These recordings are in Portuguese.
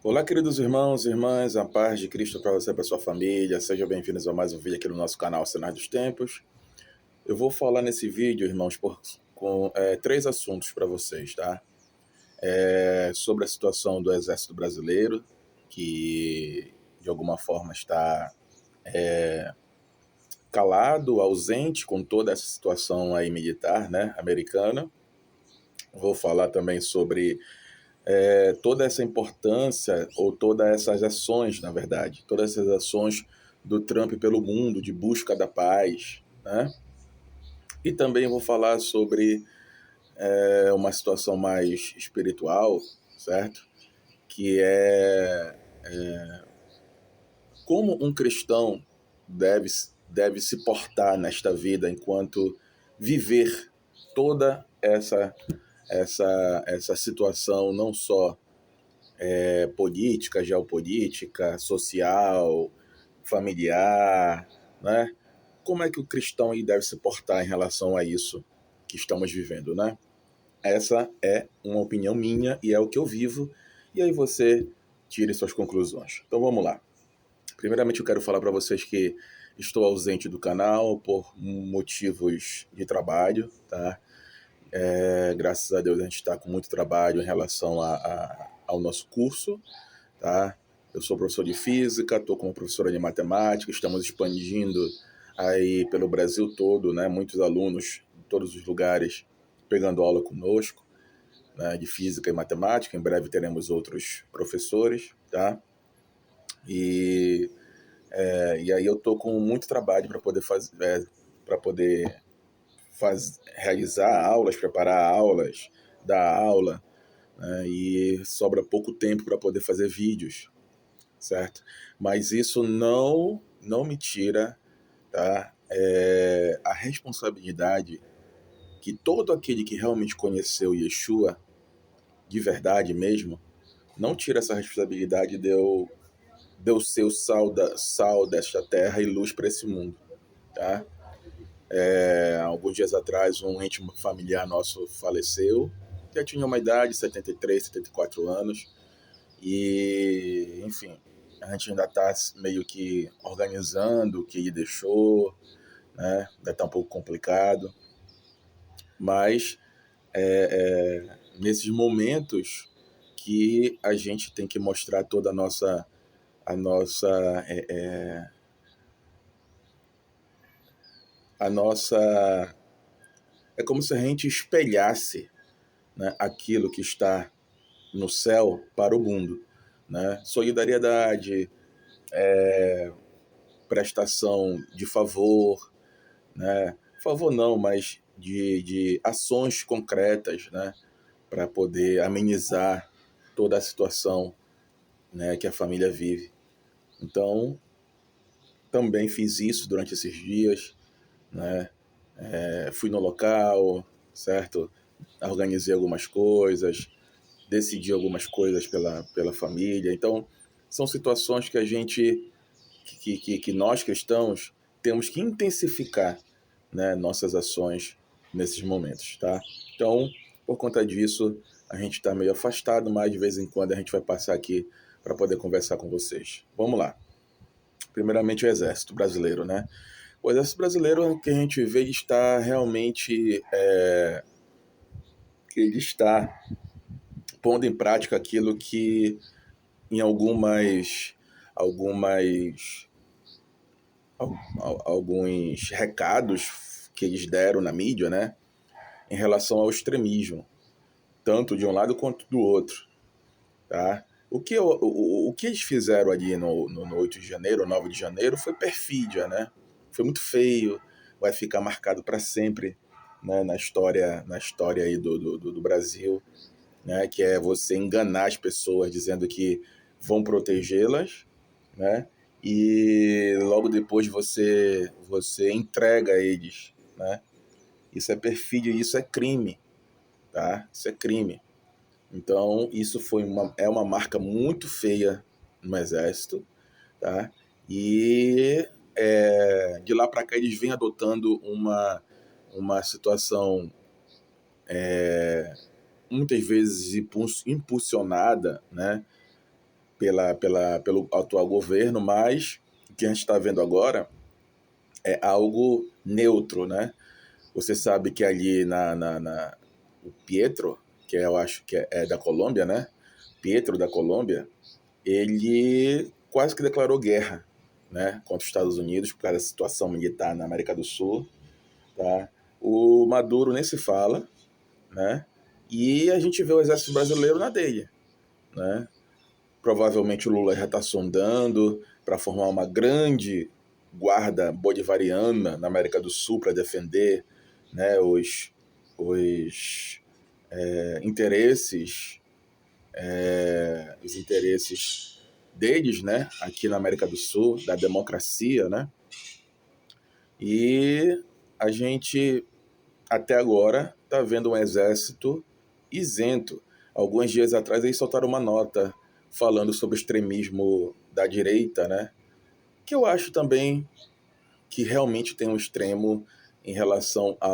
Olá, queridos irmãos e irmãs, a paz de Cristo para você e para sua família. Sejam bem-vindos a mais um vídeo aqui no nosso canal Cenário dos Tempos. Eu vou falar nesse vídeo, irmãos, com três assuntos para vocês, tá? Sobre a situação do Exército Brasileiro, que de alguma forma está calado, ausente com toda essa situação aí militar, né, americana. Vou falar também sobre toda essa importância, ou todas essas ações, na verdade, todas essas ações do Trump pelo mundo, de busca da paz, né? E também vou falar sobre uma situação mais espiritual, certo? Que é como um cristão deve, deve se portar nesta vida enquanto viver toda essa situação, não só política, geopolítica, social, familiar, né? Como é que o cristão aí deve se portar em relação a isso que estamos vivendo, né? Essa é uma opinião minha e é o que eu vivo, e aí você tire suas conclusões. Então vamos lá. Primeiramente eu quero falar para vocês que estou ausente do canal por motivos de trabalho, tá? Graças a Deus a gente está com muito trabalho em relação ao nosso curso, tá? Eu sou professor de física, estou como professora de matemática, estamos expandindo aí pelo Brasil todo, né? Muitos alunos de todos os lugares pegando aula conosco, né? De física e matemática. Em breve teremos outros professores, tá? E, e aí eu estou com muito trabalho para poder fazer, para poder realizar aulas, preparar aulas, dar aula, né? E sobra pouco tempo para poder fazer vídeos, certo? Mas isso não me tira, tá? A responsabilidade que todo aquele que realmente conheceu Yeshua, de verdade mesmo, não tira essa responsabilidade de eu ser o sal desta terra e luz para esse mundo, tá? Alguns dias atrás, um ente familiar nosso faleceu, já tinha uma idade, 73, 74 anos, e, enfim, a gente ainda está meio que organizando o que ele deixou, né? Ainda está um pouco complicado, mas nesses momentos que a gente tem que mostrar toda a nossa, a nossa, é como se a gente espelhasse, né, aquilo que está no céu para o mundo, né? Solidariedade, prestação de favor, né? Favor não, mas de ações concretas, né? Para poder amenizar toda a situação, né, que a família vive. Então, também fiz isso durante esses dias, né? Fui no local, certo? Organizei algumas coisas, decidi algumas coisas pela família. Então, são situações que a gente, que nós cristãos, temos que intensificar, né, nossas ações nesses momentos, tá? Então, por conta disso, a gente está meio afastado, mas de vez em quando a gente vai passar aqui para poder conversar com vocês. Vamos lá. Primeiramente, o Exército Brasileiro, né? O Exército Brasileiro que a gente vê está realmente, que ele está pondo em prática aquilo que em algumas alguns recados que eles deram na mídia, né, em relação ao extremismo, tanto de um lado quanto do outro, tá? O que eles fizeram ali no 8 de janeiro, 9 de janeiro, foi perfídia, né? Foi muito feio, vai ficar marcado para sempre, né, na história aí do Brasil, né? Que é você enganar as pessoas dizendo que vão protegê-las, né? E logo depois você entrega eles, né? Isso é perfídia, isso é crime, tá? Isso é crime. Então, isso é uma marca muito feia no Exército, tá? E de lá para cá eles vêm adotando uma situação muitas vezes impulsionada, né? pelo atual governo, mas o que a gente está vendo agora é algo neutro, né? Você sabe que ali o Pietro, que eu acho que é da Colômbia, né? Pietro da Colômbia, ele quase que declarou guerra, né, contra os Estados Unidos por causa da situação militar na América do Sul, tá? O Maduro nem se fala, né? E a gente vê o exército brasileiro na dele, né? Provavelmente o Lula já está sondando para formar uma grande guarda bolivariana na América do Sul para defender, né, os interesses os interesses deles, né, aqui na América do Sul, da democracia, né? E a gente até agora está vendo um exército isento. Alguns dias atrás eles soltaram uma nota falando sobre o extremismo da direita, né? Que eu acho também que realmente tem um extremo em relação a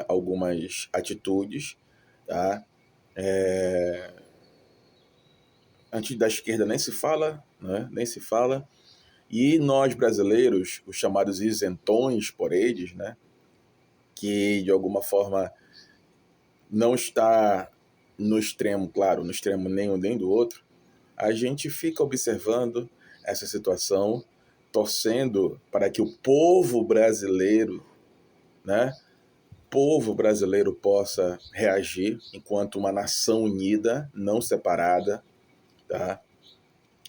algumas atitudes, tá? Antes da esquerda nem se fala, né? Nem se fala. E nós brasileiros, os chamados isentões por eles, né? Que de alguma forma não está no extremo, claro, no extremo nenhum nem do outro, a gente fica observando essa situação, torcendo para que o povo brasileiro, né, povo brasileiro possa reagir enquanto uma nação unida, não separada, tá?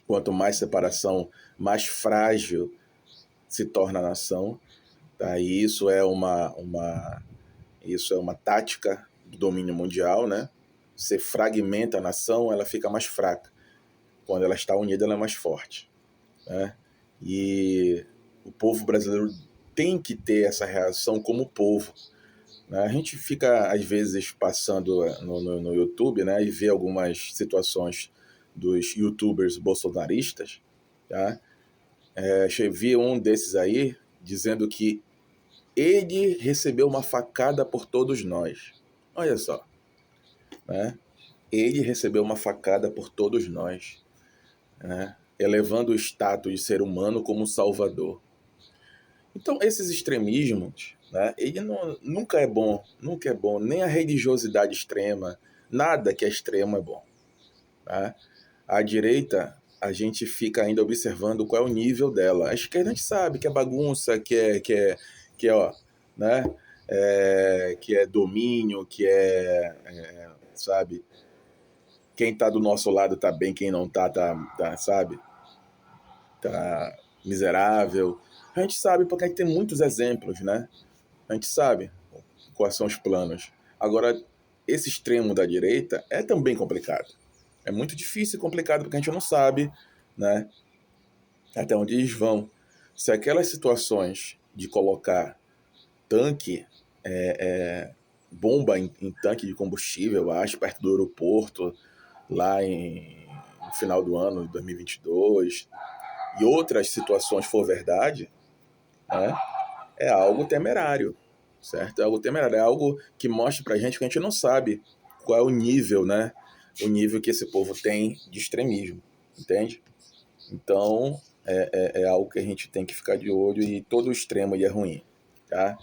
Quanto mais separação, mais frágil se torna a nação, tá? E isso é uma tática do domínio mundial, né? Você fragmenta a nação, ela fica mais fraca. Quando ela está unida, ela é mais forte, né? E o povo brasileiro tem que ter essa reação como povo, né? A gente fica, às vezes, passando no YouTube, né, e vê algumas situações dos youtubers bolsonaristas, tá? Vi um desses aí dizendo que ele recebeu uma facada por todos nós. Olha só, né? Ele recebeu uma facada por todos nós, né? Elevando o status de ser humano como salvador. Então, esses extremismos, né, ele nunca é bom, nem a religiosidade extrema, nada que é extremo é bom. Tá? A direita, a gente fica ainda observando qual é o nível dela. A esquerda a gente sabe que é bagunça, ó, né, que é domínio, sabe, quem tá do nosso lado tá bem, quem não tá, sabe, tá miserável. A gente sabe porque a gente tem muitos exemplos, né? A gente sabe quais são os planos. Agora, esse extremo da direita é também complicado. É muito difícil e complicado porque a gente não sabe, né, até onde eles vão. Se aquelas situações de colocar tanque, bomba em tanque de combustível, eu acho, perto do aeroporto, lá no final do ano de 2022, e outras situações for verdade, né, é algo temerário, certo? É algo temerário, é algo que mostra pra gente que a gente não sabe qual é o nível, né? O nível que esse povo tem de extremismo, entende? Então, é algo que a gente tem que ficar de olho e todo extremo é ruim, tá?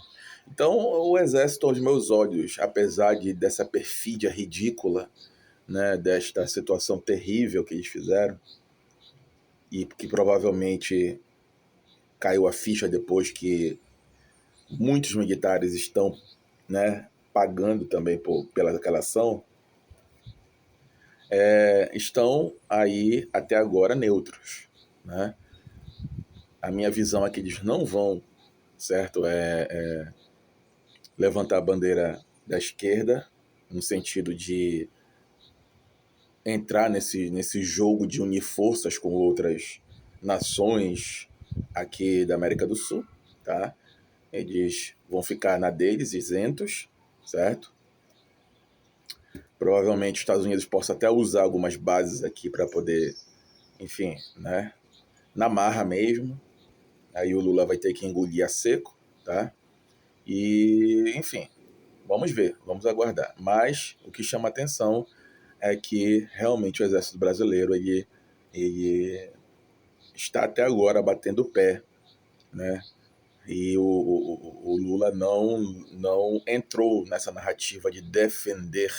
Então, o exército aos meus olhos, apesar dessa perfídia ridícula, né, desta situação terrível que eles fizeram, e que provavelmente caiu a ficha depois que muitos militares estão, né, pagando também pela aquela ação, estão aí até agora neutros, né? A minha visão é que eles não vão, certo, levantar a bandeira da esquerda no sentido de entrar nesse jogo de unir forças com outras nações aqui da América do Sul, tá? Eles vão ficar na deles, isentos, certo? Provavelmente os Estados Unidos possam até usar algumas bases aqui para poder, enfim, né, na marra mesmo. Aí o Lula vai ter que engolir a seco, tá? E, enfim, vamos ver, vamos aguardar. Mas o que chama atenção é que realmente o exército brasileiro ele ele está até agora batendo o pé, né? E o Lula não entrou nessa narrativa de defender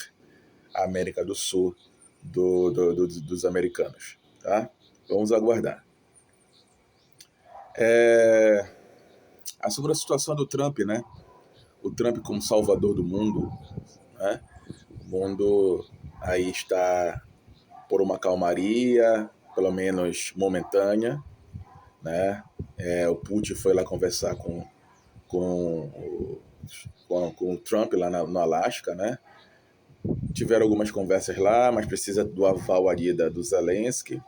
a América do Sul dos americanos, tá? Vamos aguardar. Sobre a situação do Trump, né? O Trump como salvador do mundo, né? O mundo aí está por uma calmaria, pelo menos momentânea, né? O Putin foi lá conversar com, com o Trump lá no Alasca, né? Tiveram algumas conversas lá, mas precisa do aval ali do Zelensky.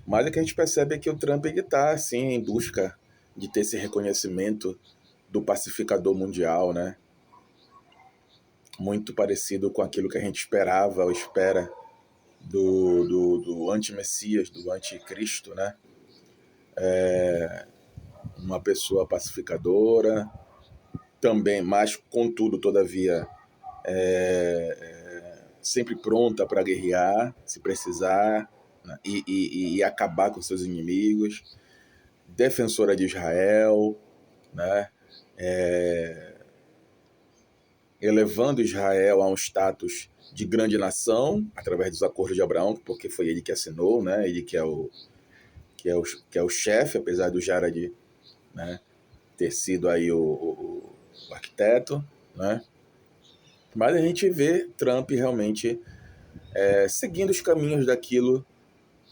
Mas o que a gente percebe é que o Trump está assim, em busca de ter esse reconhecimento do pacificador mundial, né? Muito parecido com aquilo que a gente esperava ou espera do anti-messias, do anticristo, né? Uma pessoa pacificadora, também, mas contudo, todavia, sempre pronta para guerrear, se precisar, né? E acabar com seus inimigos, defensora de Israel, né? Elevando Israel a um status de grande nação através dos acordos de Abraão, porque foi ele que assinou, né? Ele que é o chefe, apesar do Jarad, né, ter sido aí o arquiteto, né? Mas a gente vê Trump realmente seguindo os caminhos daquilo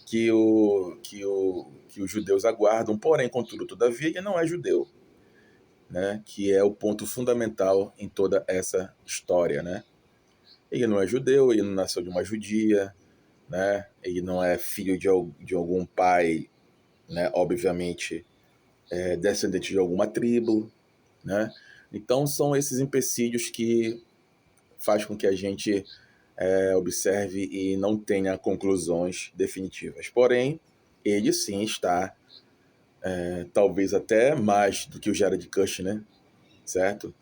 que os judeus aguardam, porém, contudo, todavia, ele não é judeu, né? Que é o ponto fundamental em toda essa história, né? Ele não é judeu, ele não nasceu de uma judia, né? Ele não é filho de algum pai, né? Obviamente, descendente de alguma tribo, né? Então são esses empecilhos que faz com que a gente observe e não tenha conclusões definitivas. Porém, ele sim está, talvez até mais do que o Jared Kushner, certo?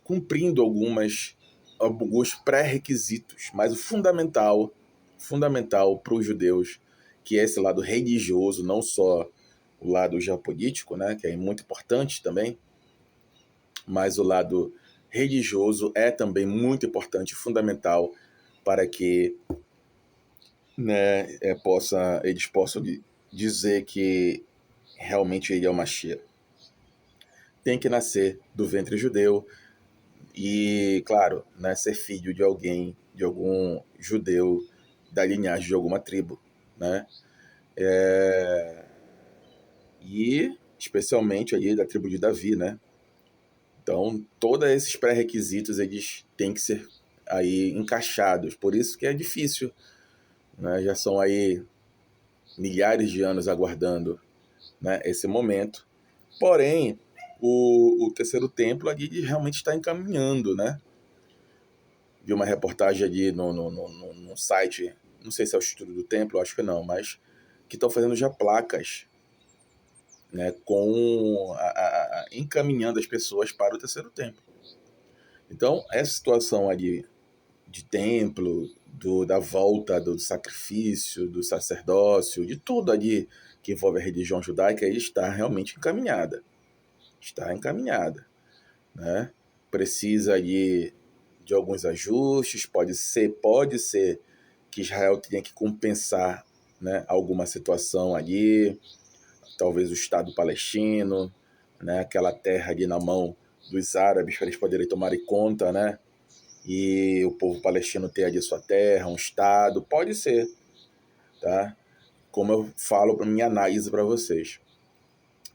Cumprindo alguns pré-requisitos, mas o fundamental para os judeus, que é esse lado religioso, não só o lado geopolítico, né, que é muito importante também, mas o lado religioso é também muito importante, fundamental para que, né, eles possam dizer que realmente ele é o Mashiach. Tem que nascer do ventre judeu e, claro, né, ser filho de alguém, de algum judeu da linhagem de alguma tribo, né? E especialmente ali da tribo de Davi, né? Então, todos esses pré-requisitos eles têm que ser aí encaixados. Por isso que é difícil, né? Já são aí milhares de anos aguardando, né, esse momento. Porém, o terceiro templo ali realmente está encaminhando, né? Vi uma reportagem ali no site, não sei se é o Estudo do Templo, acho que não, mas que estão fazendo já placas, né, encaminhando as pessoas para o terceiro templo. Então, essa situação ali de templo, da volta do sacrifício, do sacerdócio, de tudo ali que envolve a religião judaica, está realmente encaminhada. Está encaminhada, né? Precisa ali de alguns ajustes, pode ser que Israel tenha que compensar, né, alguma situação ali, talvez o Estado palestino, né, aquela terra ali na mão dos árabes para eles poderem tomarem conta, né, e o povo palestino ter ali sua terra, um Estado, pode ser, tá? Como eu falo para minha análise para vocês.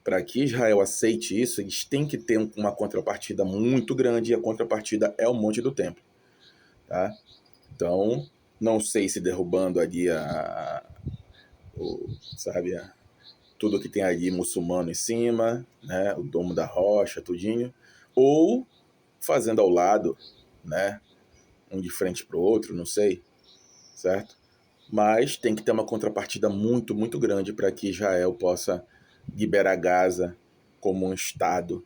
Para que Israel aceite isso, eles têm que ter uma contrapartida muito grande, e a contrapartida é o Monte do Templo, tá? Então, não sei se derrubando ali sabe, tudo que tem ali muçulmano em cima, né, o Domo da Rocha, tudinho, ou fazendo ao lado, né, um de frente para o outro, não sei, certo? Mas tem que ter uma contrapartida muito, muito grande para que Israel possa liberar Gaza como um Estado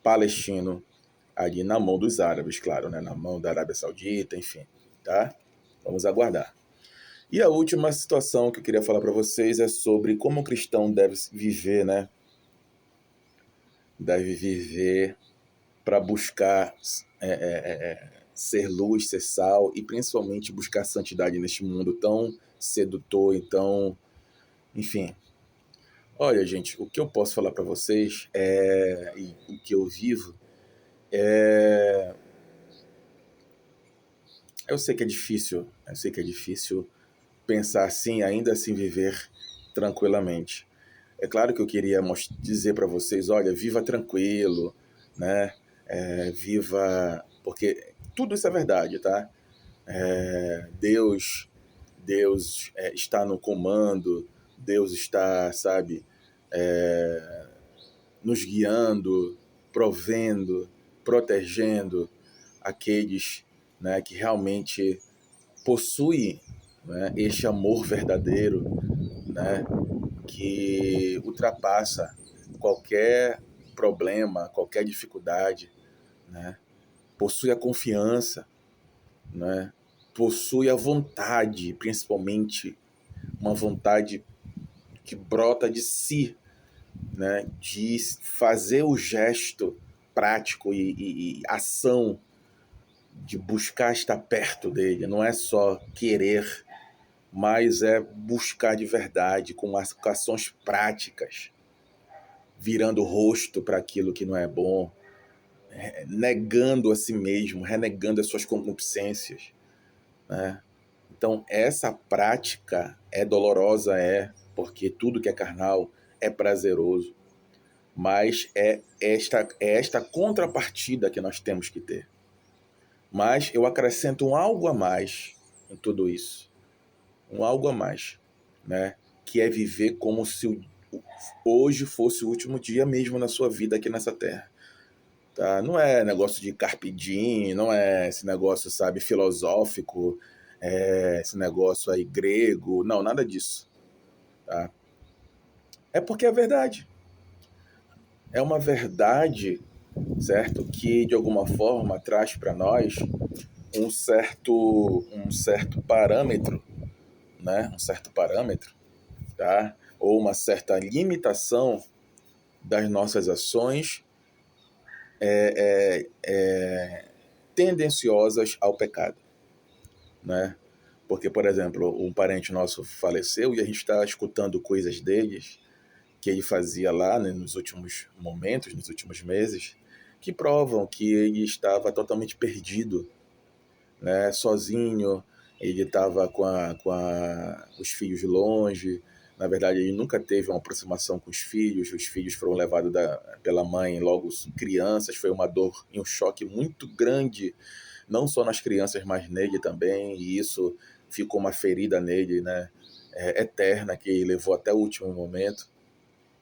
palestino ali na mão dos árabes, claro, né, na mão da Arábia Saudita, enfim, tá? Vamos aguardar. E a última situação que eu queria falar para vocês é sobre como o cristão deve viver, né? Deve viver para buscar ser luz, ser sal e principalmente buscar santidade neste mundo tão sedutor, então, enfim. Olha, gente, o que eu posso falar para vocês e o que eu vivo é. Eu sei que é difícil pensar assim, ainda assim viver tranquilamente. É claro que eu queria dizer para vocês, olha, viva tranquilo, né? Viva, porque tudo isso é verdade, tá? Deus está no comando, Deus está, sabe, nos guiando, provendo, protegendo aqueles, né, que realmente possuem, né, este amor verdadeiro, né, que ultrapassa qualquer problema, qualquer dificuldade, né? Possui a confiança, né? Possui a vontade, principalmente uma vontade que brota de si, né? De fazer o gesto prático e ação de buscar estar perto dele. Não é só querer, mas é buscar de verdade, com ações práticas, virando o rosto para aquilo que não é bom, negando a si mesmo, renegando as suas concupiscências, né? Então, essa prática é dolorosa, porque tudo que é carnal é prazeroso, mas é esta contrapartida que nós temos que ter. Mas eu acrescento um algo a mais em tudo isso, um algo a mais, né? Que é viver como se hoje fosse o último dia mesmo na sua vida aqui nessa terra. Tá? Não é negócio de carpe diem, não é esse negócio, sabe, filosófico, esse negócio aí grego, não, nada disso. Tá? É porque é verdade. É uma verdade, certo, que de alguma forma traz para nós um certo parâmetro, né? Um certo parâmetro, tá? Ou uma certa limitação das nossas ações tendenciosas ao pecado, né? Porque, por exemplo, um parente nosso faleceu e a gente está escutando coisas deles que ele fazia lá, né, nos últimos momentos, nos últimos meses, que provam que ele estava totalmente perdido, né, sozinho. Ele estava com os filhos longe. Na verdade, ele nunca teve uma aproximação com os filhos foram levados pela mãe logo crianças. Foi uma dor e um choque muito grande, não só nas crianças, mas nele também, e isso ficou uma ferida nele, né, eterna, que levou até o último momento.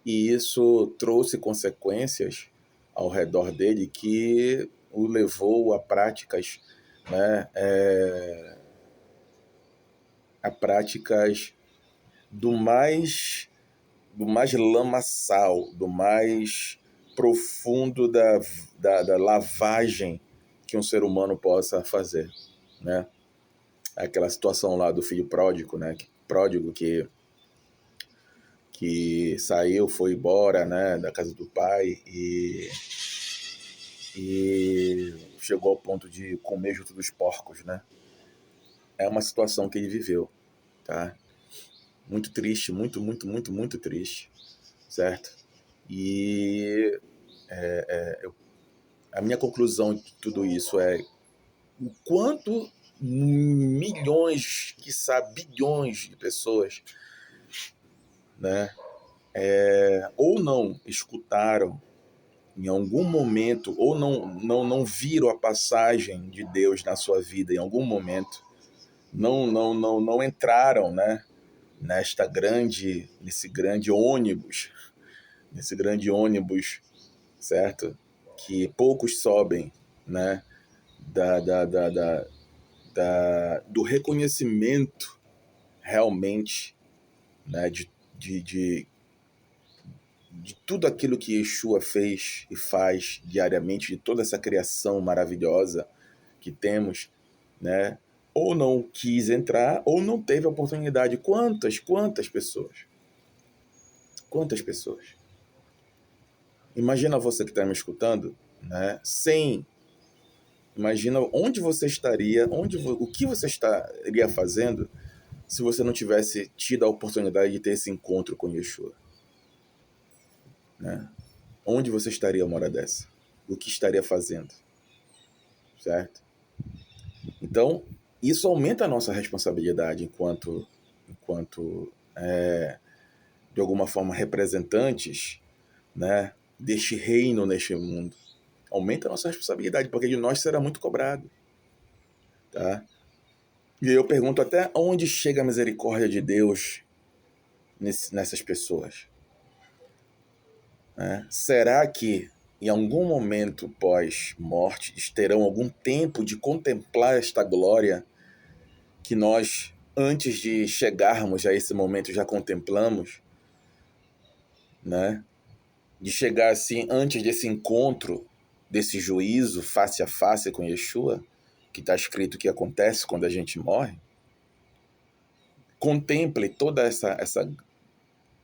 E isso trouxe consequências ao redor dele que o levou a práticas, né, a práticas do mais lamaçal, do mais profundo da lavagem que um ser humano possa fazer, né? Aquela situação lá do filho pródigo, né? Pródigo que saiu, foi embora, né, da casa do pai e chegou ao ponto de comer junto dos porcos, né? É uma situação que ele viveu, tá? Muito triste, muito, muito, muito, muito triste, certo? E a minha conclusão de tudo isso é o quanto milhões, quiçá bilhões de pessoas, né, ou não escutaram em algum momento, ou não viram a passagem de Deus na sua vida em algum momento, não entraram, né, nesse grande ônibus, certo? Que poucos sobem, né, do reconhecimento realmente, né, de tudo aquilo que Yeshua fez e faz diariamente, de toda essa criação maravilhosa que temos, né? ou não quis entrar, ou não teve a oportunidade. Quantas pessoas? Quantas pessoas? Imagina você que está me escutando, né? Imagina onde você estaria, o que você estaria fazendo se você não tivesse tido a oportunidade de ter esse encontro com Yeshua, né? Onde você estaria uma hora dessa? O que estaria fazendo? Certo? Então, isso aumenta a nossa responsabilidade enquanto de alguma forma, representantes, né, deste reino neste mundo. Aumenta a nossa responsabilidade, porque de nós será muito cobrado. Tá? E aí eu pergunto até onde chega a misericórdia de Deus nessas pessoas. Né? Será que em algum momento pós-morte eles terão algum tempo de contemplar esta glória que nós, antes de chegarmos a esse momento, já contemplamos? Né? De chegar assim, antes desse encontro, desse juízo face a face com Yeshua, que está escrito que acontece quando a gente morre? Contemple toda essa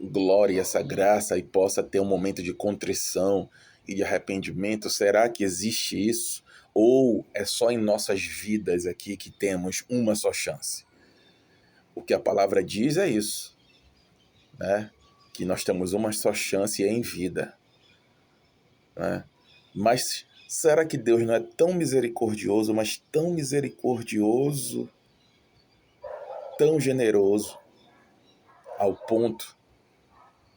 glória, essa graça e possa ter um momento de contrição e de arrependimento. Será que existe isso? Ou é só em nossas vidas aqui que temos uma só chance? O que a palavra diz é isso, né? Que nós temos uma só chance em vida, né? Mas será que Deus não é tão misericordioso, mas tão misericordioso, tão generoso, ao ponto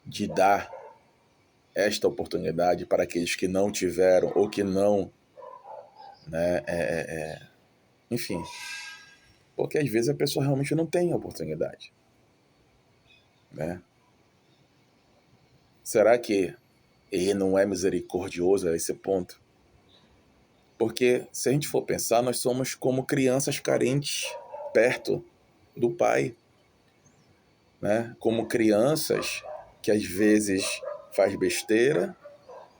de dar esta oportunidade para aqueles que não tiveram ou que não, né, enfim, porque às vezes a pessoa realmente não tem a oportunidade, né? Será que ele não é misericordioso a esse ponto? Porque se a gente for pensar, nós somos como crianças carentes perto do Pai, né? Como crianças que às vezes faz besteira,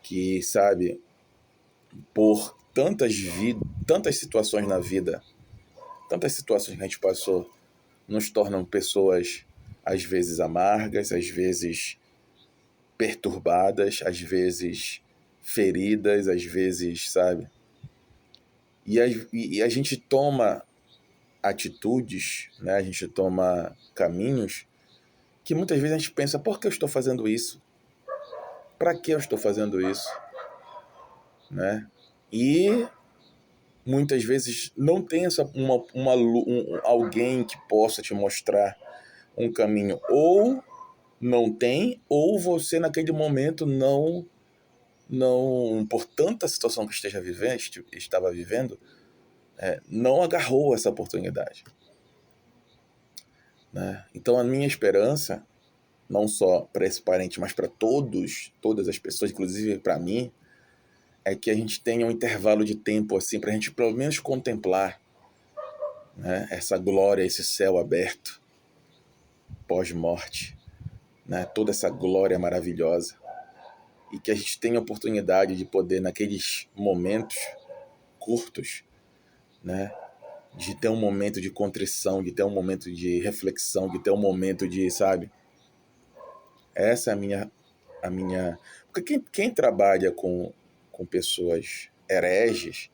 que, sabe, por tantas situações na vida, tantas situações que a gente passou, nos tornam pessoas às vezes amargas, às vezes perturbadas, às vezes feridas, às vezes, sabe? E a gente toma atitudes, né? A gente toma caminhos que muitas vezes a gente pensa, por que eu estou fazendo isso? Para que eu estou fazendo isso? Né? E muitas vezes não tem alguém que possa te mostrar um caminho. Ou não tem, ou você naquele momento não por tanta situação que estava vivendo, não agarrou essa oportunidade. Né? Então a minha esperança, não só para esse parente, mas para todas as pessoas, inclusive para mim, é que a gente tenha um intervalo de tempo assim, para a gente pelo menos contemplar, né, essa glória, esse céu aberto, pós-morte, né, toda essa glória maravilhosa. E que a gente tenha a oportunidade de poder, naqueles momentos curtos, né, de ter um momento de contrição, de ter um momento de reflexão, de ter um momento de, sabe? Essa é a minha... Porque quem trabalha com pessoas hereges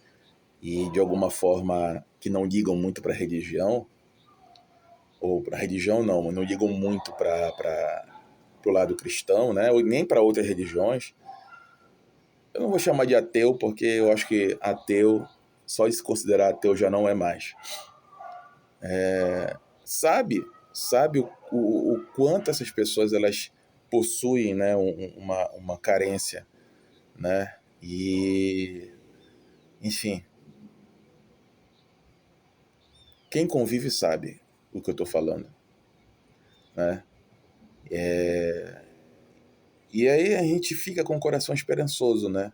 e de alguma forma que não ligam muito para a religião, ou para a religião não ligam muito para o lado cristão, né? Ou nem para outras religiões, eu não vou chamar de ateu, porque eu acho que ateu, só de se considerar ateu já não é mais. Sabe o quanto essas pessoas elas possuem, né, uma carência, né? E, enfim, quem convive sabe o que eu estou falando, né? E aí a gente fica com o coração esperançoso, né?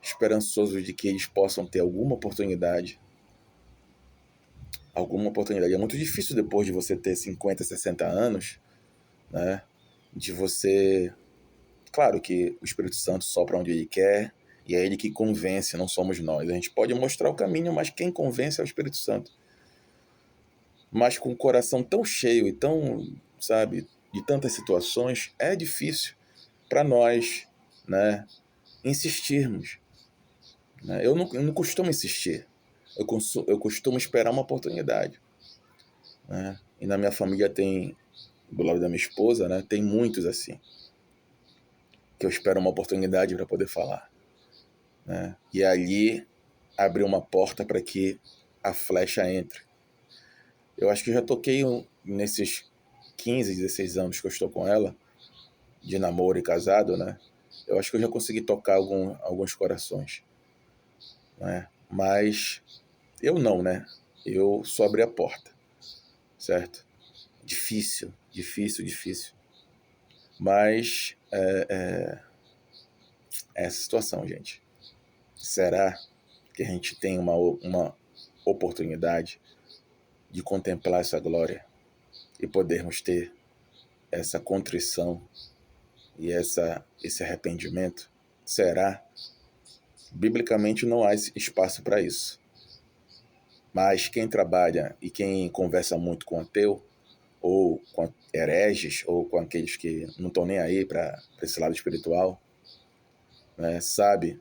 Esperançoso de que eles possam ter alguma oportunidade. Alguma oportunidade. É muito difícil depois de você ter 50, 60 anos, né? De você... Claro que o Espírito Santo sopra onde ele quer, e é ele que convence, não somos nós. A gente pode mostrar o caminho, mas quem convence é o Espírito Santo. mas com o coração tão cheio e tão, sabe, de tantas situações, é difícil para nós, né, insistirmos. Né? Eu não costumo insistir, eu costumo esperar uma oportunidade. Né? E na minha família tem, do lado da minha esposa, né, tem muitos assim, que eu espero uma oportunidade para poder falar. Né? E ali abrir uma porta para que a flecha entre. Eu acho que eu já toquei nesses 15, 16 anos que eu estou com ela, de namoro e casado, né? Eu acho que eu já consegui tocar alguns corações. Né? Mas eu não, né? Eu só abri a porta, certo? Difícil, difícil, difícil. Mas é essa situação, gente. Será que a gente tem uma oportunidade de contemplar essa glória e podermos ter essa contrição e esse arrependimento? Será? Biblicamente não há espaço para isso. Mas quem trabalha e quem conversa muito com ateu, ou com hereges, ou com aqueles que não estão nem aí para esse lado espiritual, né, sabe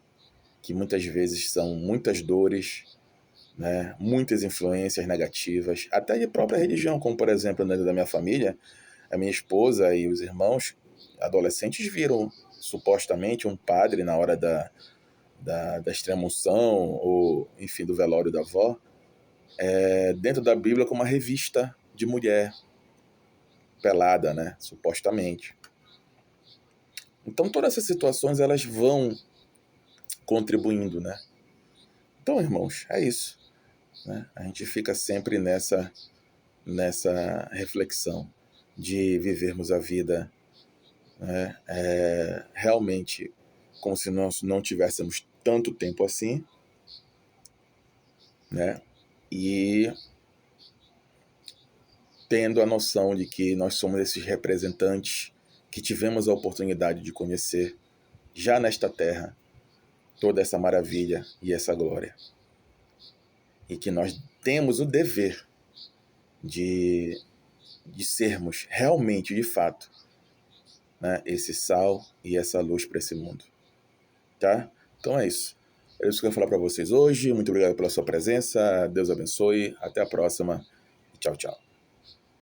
que muitas vezes são muitas dores, né, muitas influências negativas, até de própria religião, como por exemplo dentro da minha família, a minha esposa e os irmãos adolescentes viram supostamente um padre na hora da extrema-unção, ou enfim, do velório da avó, dentro da Bíblia como uma revista de mulher pelada, né, supostamente. Então todas essas situações elas vão contribuindo, né? Então, irmãos, é isso. Né? A gente fica sempre nessa reflexão de vivermos a vida, né, realmente como se nós não tivéssemos tanto tempo assim, né? E tendo a noção de que nós somos esses representantes que tivemos a oportunidade de conhecer já nesta terra toda essa maravilha e essa glória. E que nós temos o dever de sermos realmente, de fato, né, esse sal e essa luz para esse mundo. Tá? Então é isso. É isso que eu ia falar para vocês hoje. Muito obrigado pela sua presença. Deus abençoe. Até a próxima. Tchau, tchau.